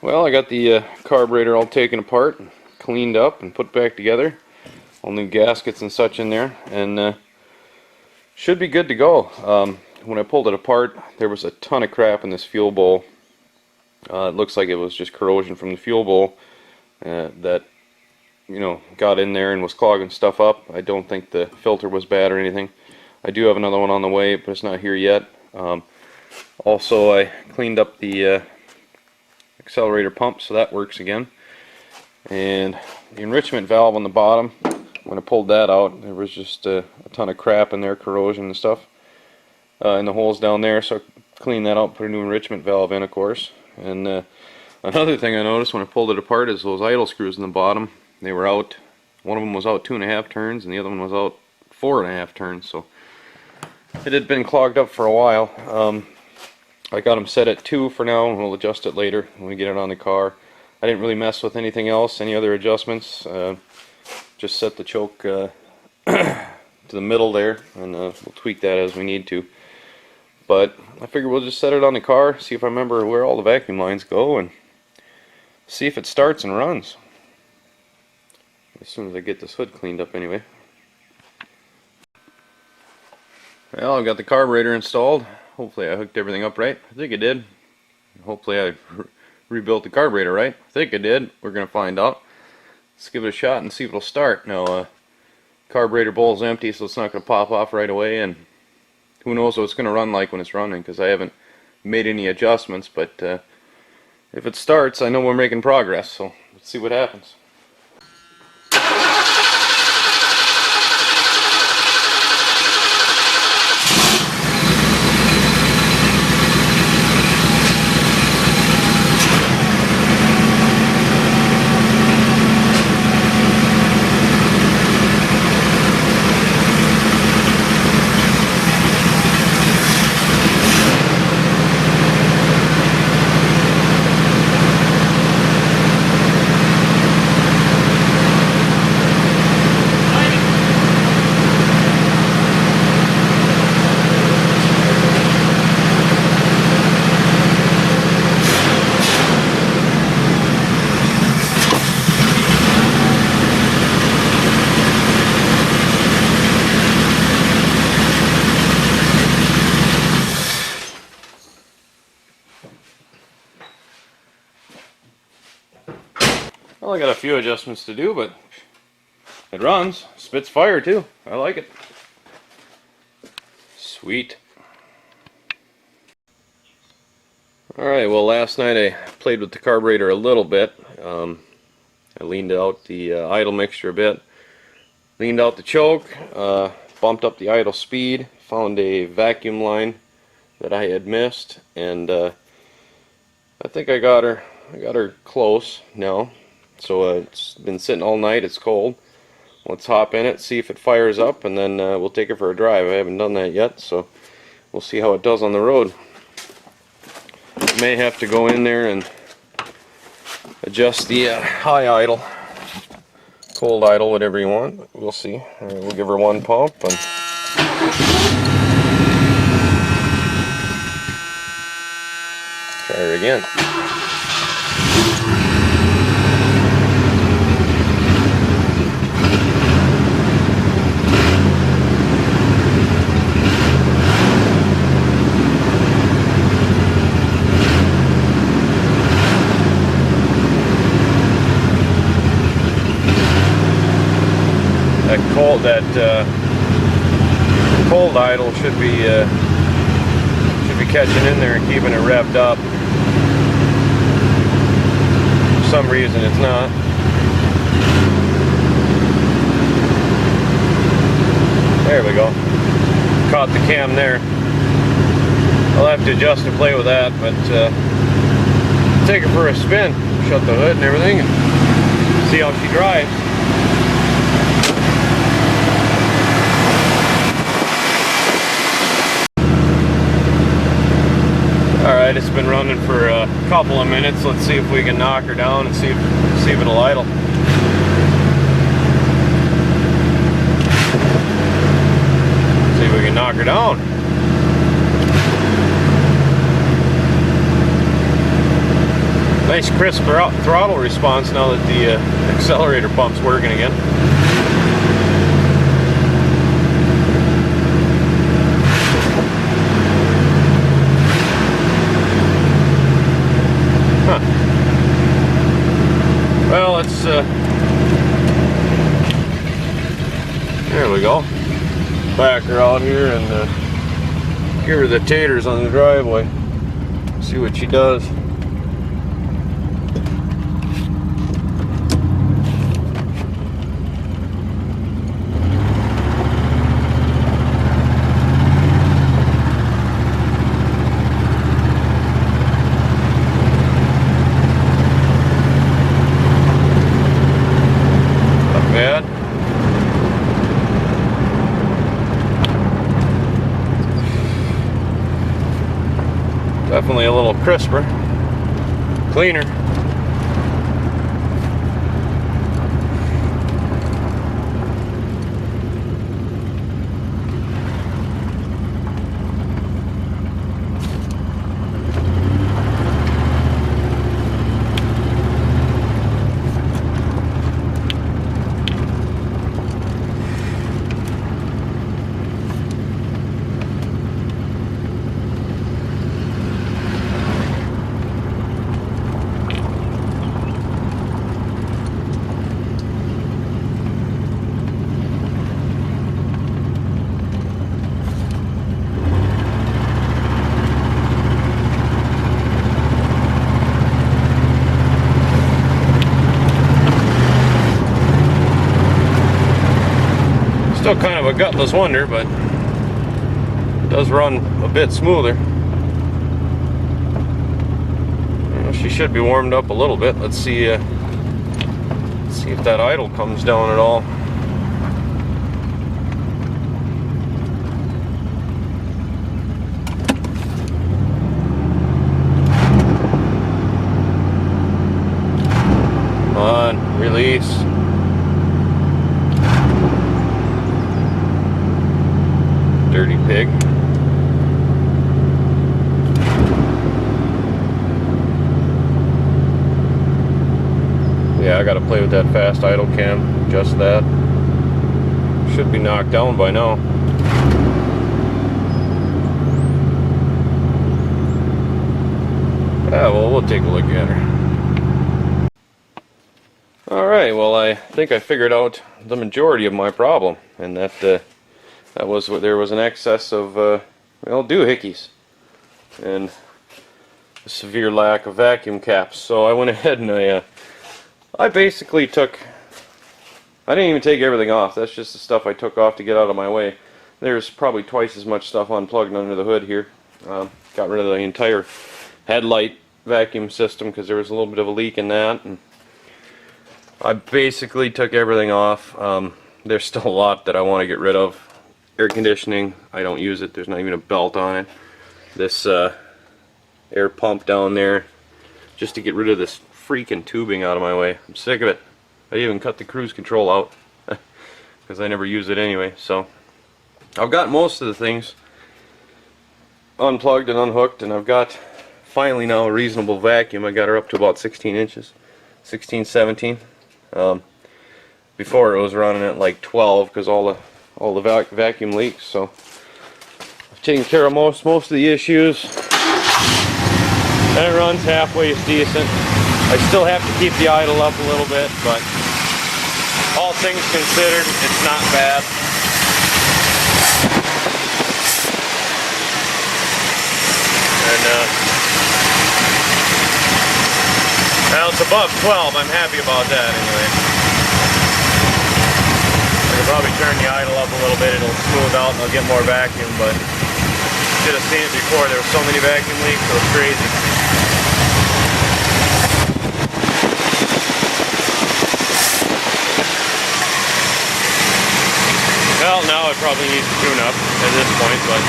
Well, I got the carburetor all taken apart, cleaned up, and put back together. All new gaskets and such in there, and should be good to go. When I pulled it apart, there was a ton of crap in this fuel bowl. It looks like it was just corrosion from the fuel bowl that, you know, got in there and was clogging stuff up. I don't think the filter was bad or anything. I do have another one on the way, but it's not here yet. Also, I cleaned up the accelerator pump, so that works again. And the enrichment valve on the bottom, when I pulled that out, there was just a ton of crap in there, corrosion and stuff in the holes down there. So I cleaned that out, put a new enrichment valve in, of course. And another thing I noticed when I pulled it apart is those idle screws in the bottom. They were out. One of them was out 2.5 turns, and the other one was out 4.5 turns. So it had been clogged up for a while. I got them set at 2 for now, and we'll adjust it later when we get it on the car. I didn't really mess with anything else, any other adjustments. Just set the choke to the middle there, and we'll tweak that as we need to. But I figure we'll just set it on the car, see if I remember where all the vacuum lines go, and see if it starts and runs. As soon as I get this hood cleaned up anyway. Well, I've got the carburetor installed. Hopefully I hooked everything up right. I think I did. Hopefully I rebuilt the carburetor right. I think I did. We're going to find out. Let's give it a shot and see if it'll start. Now, carburetor bowl is empty, so it's not going to pop off right away, and who knows what it's going to run like when it's running, because I haven't made any adjustments. But if it starts, I know we're making progress, so let's see what happens. Well, I got a few adjustments to do, but it runs. Spits fire too. I like it. Sweet. Alright, well, last night I played with the carburetor a little bit. I leaned out the idle mixture a bit. Leaned out the choke. Bumped up the idle speed. Found a vacuum line that I had missed. And I think I got her close now. So it's been sitting all night, it's cold. Let's hop in it, see if it fires up, and then we'll take it for a drive. I haven't done that yet, so we'll see how it does on the road. May have to go in there and adjust the high idle, cold idle, whatever you want. We'll see. We'll give her one pump and try her again. That cold idle should be catching in there and keeping it revved up. For some reason it's not. There we go. Caught the cam there. I'll have to adjust and play with that, but take her for a spin. Shut the hood and everything and see how she drives. Alright, it's been running for a couple of minutes. Let's see if we can knock her down and see if it'll idle. See if we can knock her down. Nice crisp throttle response now that the accelerator pump's working again. Huh. Well, let's there we go. Back her out here and give her the taters on the driveway. See what she does. Definitely a little crisper, cleaner. Still kind of a gutless wonder, but it does run a bit smoother. Well, she should be warmed up a little bit. Let's see if that idle comes down at all. Come on, release. Dirty pig. Yeah, I gotta play with that fast idle cam, adjust that. Should be knocked down by now. Yeah, well, we'll take a look at her. Alright, well, I think I figured out the majority of my problem, and that there was an excess of well, doohickeys and a severe lack of vacuum caps. So I went ahead and I basically I didn't even take everything off. That's just the stuff I took off to get out of my way. There's probably twice as much stuff unplugged under the hood here. Got rid of the entire headlight vacuum system because there was a little bit of a leak in that, and I basically took everything off. There's still a lot that I want to get rid of. Air conditioning, I don't use it. There's not even a belt on it. This air pump down there, just to get rid of this freaking tubing out of my way. I'm sick of it. I even cut the cruise control out because I never use it anyway. So I've got most of the things unplugged and unhooked, and I've got finally now a reasonable vacuum. I got her up to about 16 inches, 16, 17. Before it was running at like 12 because all the vacuum leaks. So I've taken care of most of the issues, and it runs halfway decent. I still have to keep the idle up a little bit, but all things considered, it's not bad. And now it's above 12. I'm happy about that anyway. Probably turn the idle up a little bit, it'll smooth out and I'll get more vacuum, but should have seen it before. There were so many vacuum leaks, it was crazy. Well, now it probably needs to tune up at this point, but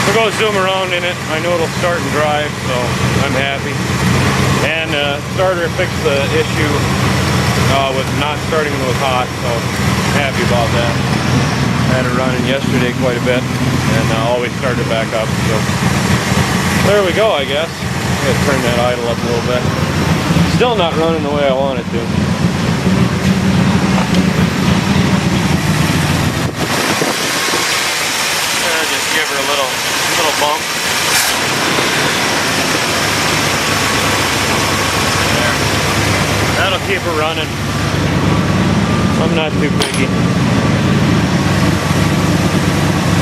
we'll go zoom around in it. I know it'll start and drive, so I'm happy. And starter fixed the issue with not starting when it was hot, so happy about that. Had it running yesterday quite a bit, and always started back up. So there we go, I guess. Gotta turn that idle up a little bit. Still not running the way I want it to. Just give her a little bump. There. That'll keep her running. I'm not too picky.